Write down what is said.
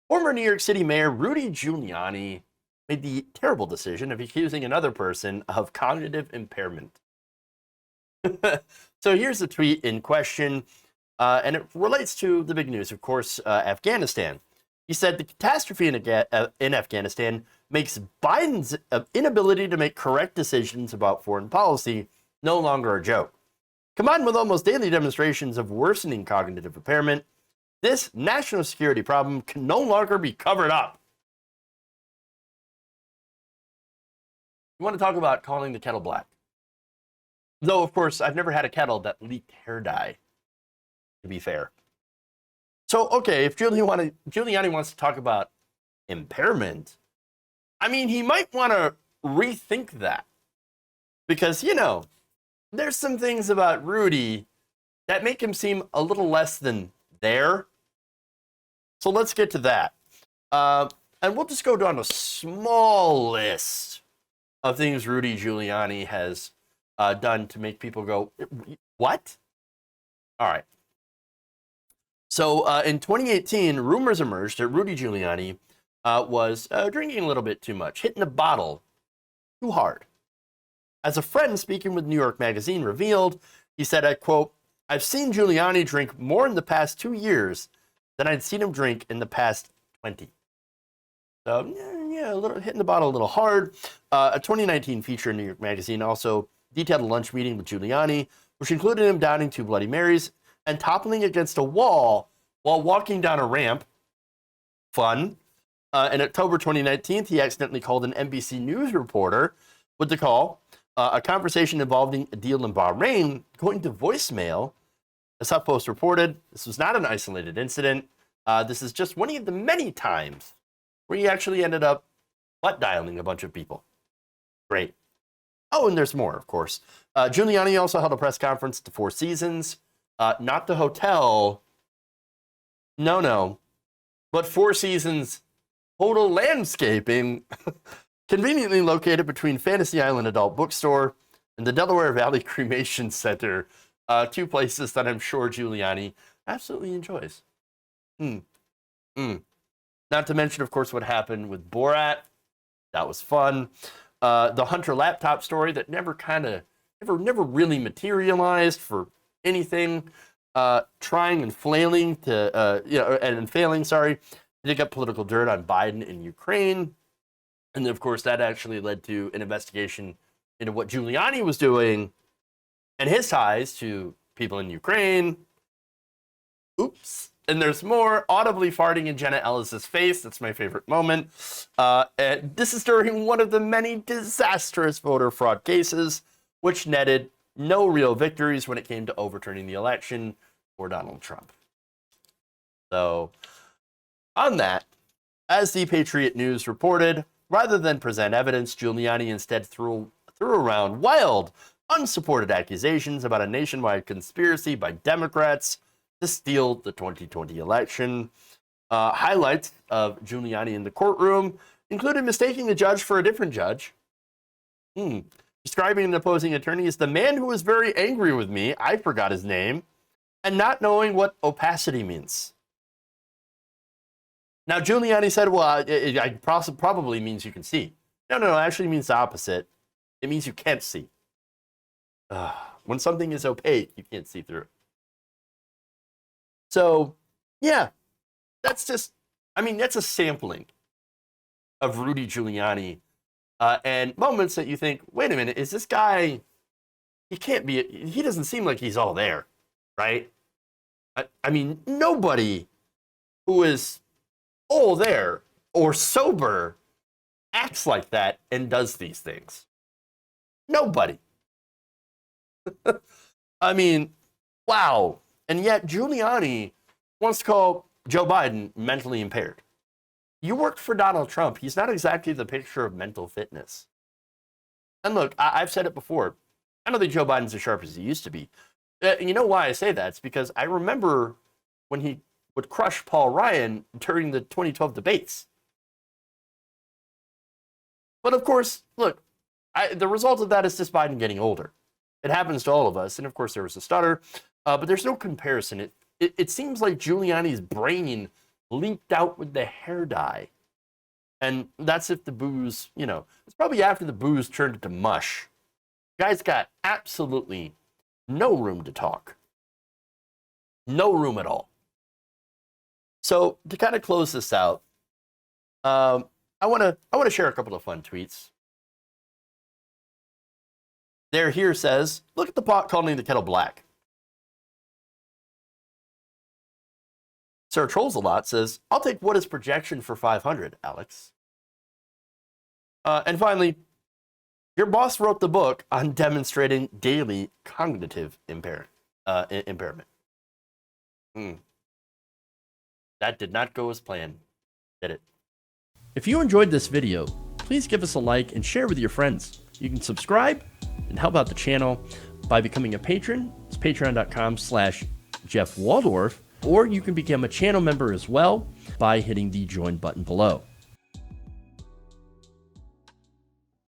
Former New York City Mayor Rudy Giuliani made the terrible decision of accusing another person of cognitive impairment. So here's the tweet in question, and it relates to the big news, of course, Afghanistan. He said the catastrophe in Afghanistan makes Biden's inability to make correct decisions about foreign policy no longer a joke. Combined with almost daily demonstrations of worsening cognitive impairment, this national security problem can no longer be covered up. You want to talk about calling the kettle black? Though, of course, I've never had a kettle that leaked hair dye, to be fair. So, okay, if Giuliani wants to talk about impairment, I mean, he might want to rethink that. Because, there's some things about Rudy that make him seem a little less than there. So let's get to that. And we'll just go down a small list of things Rudy Giuliani has done to make people go, what? All right. So in 2018, rumors emerged that Rudy Giuliani was drinking a little bit too much, hitting a bottle too hard. As a friend speaking with New York Magazine revealed, he said, I quote, "I've seen Giuliani drink more in the past 2 years than I'd seen him drink in the past 20. So, yeah, a little hitting the bottle a little hard. A 2019 feature in New York Magazine also detailed a lunch meeting with Giuliani, which included him downing 2 Bloody Marys and toppling against a wall while walking down a ramp. Fun. In October 2019, he accidentally called an NBC News reporter with the call. A conversation involving a deal in Bahrain going to voicemail. As HuffPost reported, this was not an isolated incident. This is just one of the many times where he actually ended up butt dialing a bunch of people. Great. Oh, and there's more, of course. Giuliani also held a press conference at the Four Seasons. Not the hotel. No. But Four Seasons Total Landscaping, conveniently located between Fantasy Island Adult Bookstore and the Delaware Valley Cremation Center. 2 places that I'm sure Giuliani absolutely enjoys. Not to mention, of course, what happened with Borat. That was fun. The Hunter laptop story that never really materialized for anything. Trying and flailing and failing, to dig up political dirt on Biden in Ukraine. And of course, that actually led to an investigation into what Giuliani was doing and his ties to people in Ukraine. Oops. And there's more. Audibly farting in Jenna Ellis's face. That's my favorite moment. And this is during one of the many disastrous voter fraud cases, which netted no real victories when it came to overturning the election for Donald Trump. So, on that, as the Patriot News reported, rather than present evidence, Giuliani instead threw around wild, unsupported accusations about a nationwide conspiracy by Democrats to steal the 2020 election. Highlights of Giuliani in the courtroom included mistaking the judge for a different judge. Describing an opposing attorney as the man who was very angry with me, I forgot his name, and not knowing what opacity means. Now, Giuliani said, well, it probably means you can see. No, it actually means the opposite. It means you can't see. When something is opaque, you can't see through it. So, yeah, that's a sampling of Rudy Giuliani and moments that you think, wait a minute, is this guy, he doesn't seem like he's all there, right? I mean, nobody who is all there or sober acts like that and does these things. Nobody. I mean, wow. And yet Giuliani wants to call Joe Biden mentally impaired. You worked for Donald Trump. He's not exactly the picture of mental fitness. And look, I've said it before. I don't think Joe Biden's as sharp as he used to be. You know why I say that? It's because I remember when he would crush Paul Ryan during the 2012 debates. But of course, look, the result of that is just Biden getting older. It happens to all of us. And of course, there was a stutter. But there's no comparison. It seems like Giuliani's brain leaked out with the hair dye. And that's if the booze, it's probably after the booze turned into mush. Guy's got absolutely no room to talk. No room at all. So to kind of close this out, I want to share a couple of fun tweets. There here says, look at the pot calling the kettle black. Sarah Trolls a Lot says, I'll take what is projection for 500, Alex. And finally, your boss wrote the book on demonstrating daily cognitive impairment. That did not go as planned, did it? If you enjoyed this video, please give us a like and share with your friends. You can subscribe and help out the channel by becoming a patron. It's patreon.com/Jeff Waldorf, or you can become a channel member as well by hitting the join button below.